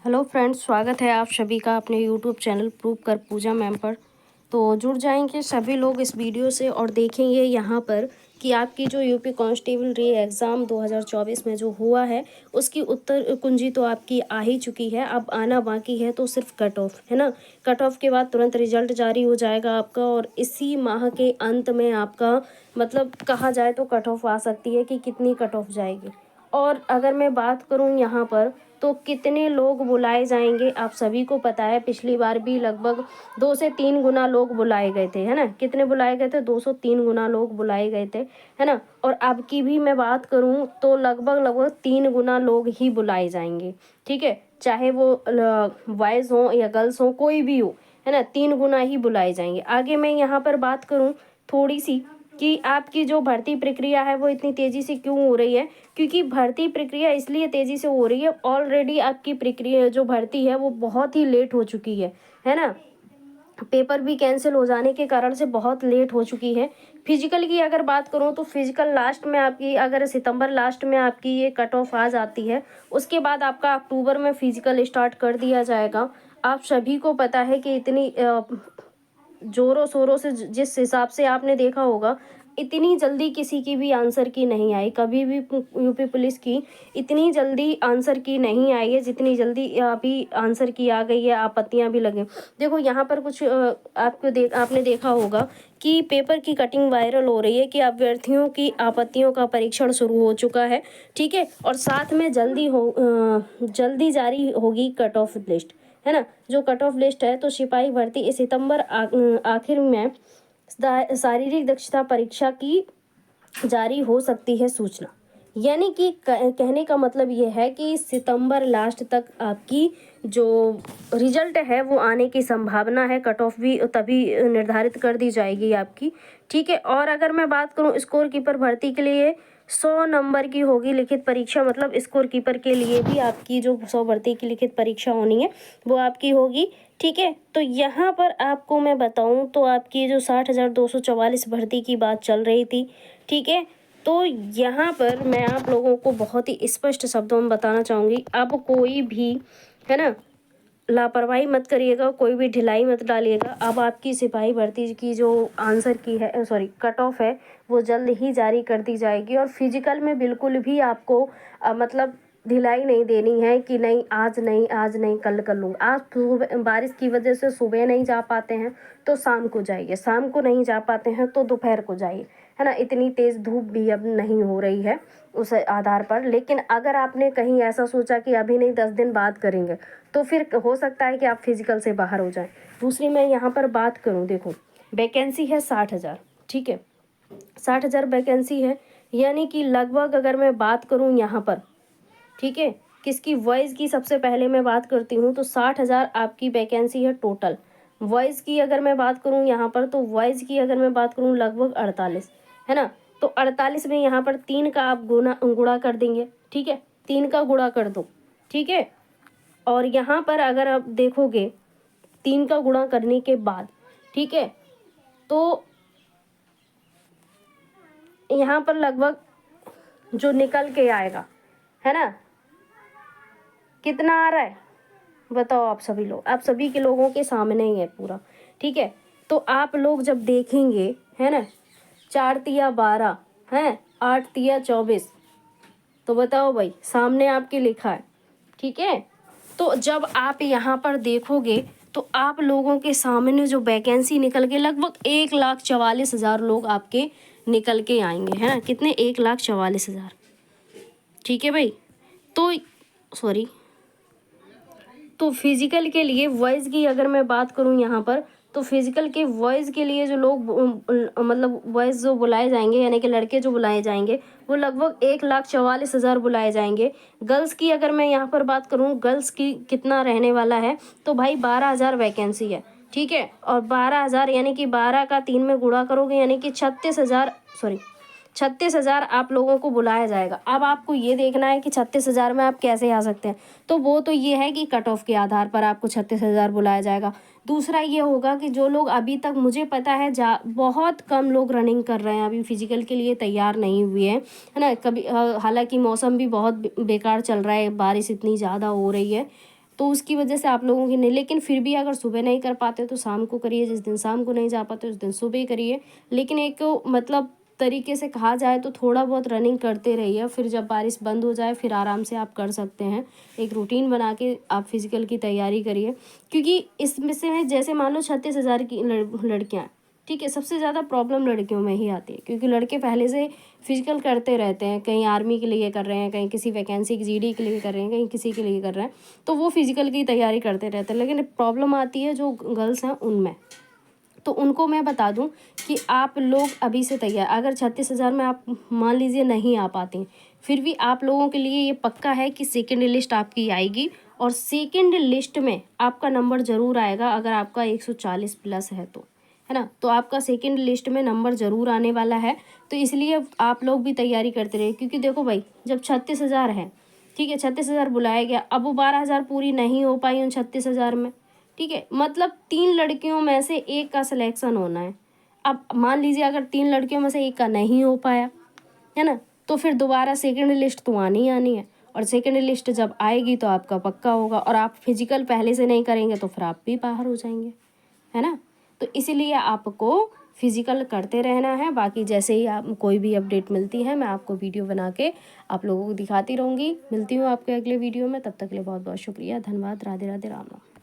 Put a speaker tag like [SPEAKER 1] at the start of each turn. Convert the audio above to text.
[SPEAKER 1] Hello friends, स्वागत है आप सभी का अपने यूट्यूब चैनल प्रूव कर पूजा मैम पर। तो जुड़ जाएंगे सभी लोग इस वीडियो से और देखेंगे यहाँ पर कि आपकी जो यूपी कांस्टेबल री एग्ज़ाम 2024 में जो हुआ है उसकी उत्तर कुंजी तो आपकी आ ही चुकी है। अब आना बाकी है तो सिर्फ कट ऑफ है ना। कट ऑफ के बाद तुरंत रिजल्ट जारी हो जाएगा आपका और इसी माह के अंत में आपका मतलब कहा जाए तो कट ऑफ आ सकती है कि कितनी कट ऑफ जाएगी। और अगर मैं बात करूं यहाँ पर तो कितने लोग बुलाए जाएंगे आप सभी को पता है। पिछली बार भी लगभग 2 से 3 गुना लोग बुलाए गए थे, है ना। कितने बुलाए गए थे? 203 गुना लोग बुलाए गए थे, है ना। और अब की भी मैं बात करूं तो लगभग 3 गुना लोग ही बुलाए जाएंगे, ठीक है। चाहे वो बॉयज़ हो या गर्ल्स हो, कोई भी हो, है ना, 3 गुना ही बुलाए जाएंगे। आगे मैं यहाँ पर बात करूँ थोड़ी सी कि आपकी जो भर्ती प्रक्रिया है वो इतनी तेज़ी से क्यों हो रही है। क्योंकि भर्ती प्रक्रिया इसलिए तेज़ी से हो रही है, ऑलरेडी आपकी प्रक्रिया जो भर्ती है वो बहुत ही लेट हो चुकी है ना। पेपर भी कैंसिल हो जाने के कारण से बहुत लेट हो चुकी है। फिजिकल की अगर बात करूँ तो फिजिकल लास्ट में आपकी अगर सितंबर लास्ट में आपकी ये कट ऑफ आ जाती है, उसके बाद आपका अक्टूबर में फिजिकल स्टार्ट कर दिया जाएगा। आप सभी को पता है कि इतनी जोरों शोरों से जिस हिसाब से आपने देखा होगा, इतनी जल्दी किसी की भी आंसर की नहीं आई। कभी भी यूपी पुलिस की इतनी जल्दी आंसर की नहीं आई है जितनी जल्दी अभी आंसर की आ गई है। आपत्तियां भी लगे। देखो यहाँ पर कुछ आपने देखा होगा कि पेपर की कटिंग वायरल हो रही है कि अभ्यर्थियों की आपत्तियों का परीक्षण शुरू हो चुका है, ठीक है। और साथ में जल्दी जारी होगी कट ऑफ लिस्ट, है ना। जो कट ऑफ लिस्ट है तो सिपाही भर्ती इस सितंबर आखिर में शारीरिक दक्षता परीक्षा की जारी हो सकती है सूचना। यानी कि कहने का मतलब ये है कि सितंबर लास्ट तक आपकी जो रिजल्ट है वो आने की संभावना है। कट ऑफ भी तभी निर्धारित कर दी जाएगी आपकी, ठीक है। और अगर मैं बात करूं स्कोर कीपर भर्ती के लिए 100 नंबर की होगी लिखित परीक्षा। मतलब स्कोर कीपर के लिए भी आपकी जो 100 भर्ती की लिखित परीक्षा होनी है वो आपकी होगी, ठीक है। तो यहाँ पर आपको मैं बताऊं तो आपकी जो 60,244 भर्ती की बात चल रही थी, ठीक है। तो यहाँ पर मैं आप लोगों को बहुत ही स्पष्ट शब्दों में बताना चाहूँगी, अब कोई भी, है ना, लापरवाही मत करिएगा, कोई भी ढिलाई मत डालिएगा। अब आपकी सिपाही भर्ती की जो आंसर की है सॉरी कट ऑफ है वो जल्द ही जारी कर दी जाएगी। और फिजिकल में बिल्कुल भी आपको मतलब ढिलाई नहीं देनी है कि नहीं आज नहीं कल कर लूँगा। आज बारिश की वजह से सुबह नहीं जा पाते हैं तो शाम को जाइए, शाम को नहीं जा पाते हैं तो दोपहर को जाइए, है ना। इतनी तेज़ धूप भी अब नहीं हो रही है उस आधार पर। लेकिन अगर आपने कहीं ऐसा सोचा कि अभी नहीं 10 दिन बाद करेंगे तो फिर हो सकता है कि आप फिजिकल से बाहर हो जाएं। दूसरी मैं यहाँ पर बात करूँ, देखो वैकेंसी है 60,000, ठीक है। 60,000 वैकेंसी है, यानी कि लगभग अगर मैं बात करूँ यहाँ पर, ठीक है, किसकी वॉइस की सबसे पहले मैं बात करती हूँ तो 60,000 आपकी वैकेंसी है टोटल। वॉइस की अगर मैं बात करूँ यहाँ पर तो वॉइस की अगर मैं बात करूँ लगभग 48, है ना। तो 48 में यहाँ पर 3 का आप गुणा कर देंगे, ठीक है, 3 का गुणा कर दो, ठीक है। और यहाँ पर अगर आप देखोगे 3 का गुणा करने के बाद, ठीक है, तो यहाँ पर लगभग जो निकल के आएगा, है ना, कितना आ रहा है बताओ आप सभी लोग। आप सभी के लोगों के सामने ही है पूरा, ठीक है। तो आप लोग जब देखेंगे, है ना, 4 तिया 12 है, 8 तिया 24, तो बताओ भाई सामने आपके लिखा है, ठीक है। तो जब आप यहाँ पर देखोगे तो आप लोगों के सामने जो वैकेंसी निकल के लगभग 1,44,000 लोग आपके निकल के आएंगे, है ना। कितने? 1,44,000, ठीक है भाई। तो सॉरी, तो फिजिकल के लिए वॉइस की अगर मैं बात करूं यहाँ पर तो फिजिकल के वॉइस के लिए जो लोग मतलब वॉइस जो बुलाए जाएंगे यानी कि लड़के जो बुलाए जाएंगे वो लगभग 1,44,000 बुलाए जाएंगे। गर्ल्स की अगर मैं यहाँ पर बात करूँ गर्ल्स की कितना रहने वाला है तो भाई 12,000 वैकेंसी है, ठीक है। और 12,000 यानी कि 12 का 3 में गुणा करोगे यानी कि 36,000 आप लोगों को बुलाया जाएगा। अब आपको ये देखना है कि 36,000 में आप कैसे आ सकते हैं। तो वो तो ये है कि कट ऑफ के आधार पर आपको 36,000 बुलाया जाएगा। दूसरा ये होगा कि जो लोग अभी तक मुझे पता है बहुत कम लोग रनिंग कर रहे हैं, अभी फिजिकल के लिए तैयार नहीं हुए हैं, है ना। कभी हालांकि मौसम भी बहुत बेकार चल रहा है, बारिश इतनी ज़्यादा हो रही है, तो उसकी वजह से आप लोगों की नहीं, लेकिन फिर भी अगर सुबह नहीं कर पाते तो शाम को करिए, जिस दिन शाम को नहीं जा पाते उस दिन सुबह करिए। लेकिन एक मतलब तरीके से कहा जाए तो थोड़ा बहुत रनिंग करते रहिए, फिर जब बारिश बंद हो जाए फिर आराम से आप कर सकते हैं। एक रूटीन बना के आप फिज़िकल की तैयारी करिए, क्योंकि इसमें से जैसे मान लो 36,000 की लड़कियाँ, ठीक है, सबसे ज़्यादा प्रॉब्लम लड़कियों में ही आती है, क्योंकि लड़के पहले से फिजिकल करते रहते हैं, कहीं आर्मी के लिए कर रहे हैं, कहीं किसी वैकेंसी की जीडी के लिए कर रहे हैं, कहीं किसी के लिए कर रहे हैं, तो वो फिजिकल की तैयारी करते रहते हैं। लेकिन प्रॉब्लम आती है जो गर्ल्स हैं उनमें, तो उनको मैं बता दूं कि आप लोग अभी से तैयार, अगर 36,000 में आप मान लीजिए नहीं आ पाती, फिर भी आप लोगों के लिए ये पक्का है कि सेकंड लिस्ट आपकी आएगी, और सेकंड लिस्ट में आपका नंबर ज़रूर आएगा अगर आपका 140 प्लस है तो, है ना। तो आपका सेकंड लिस्ट में नंबर ज़रूर आने वाला है। तो इसलिए आप लोग भी तैयारी करते रहिए, क्योंकि देखो भाई, जब 36,000 है, ठीक है, 36,000 बुलाया गया, अब वो 12,000 पूरी नहीं हो पाई उन 36,000 में, ठीक है, मतलब 3 लड़कियों में से एक का सिलेक्शन होना है। अब मान लीजिए अगर 3 लड़कियों में से एक का नहीं हो पाया, है ना, तो फिर दोबारा सेकंड लिस्ट तो आनी ही आनी है, और सेकंड लिस्ट जब आएगी तो आपका पक्का होगा, और आप फिजिकल पहले से नहीं करेंगे तो फिर आप भी बाहर हो जाएंगे, है ना। तो इसीलिए आपको फिजिकल करते रहना है। बाकी जैसे ही आप कोई भी अपडेट मिलती है मैं आपको वीडियो बना के आप लोगों को दिखाती रहूँगी। मिलती हूँ आपके अगले वीडियो में, तब तक के लिए बहुत बहुत शुक्रिया, धन्यवाद, राधे राधे, राम राम।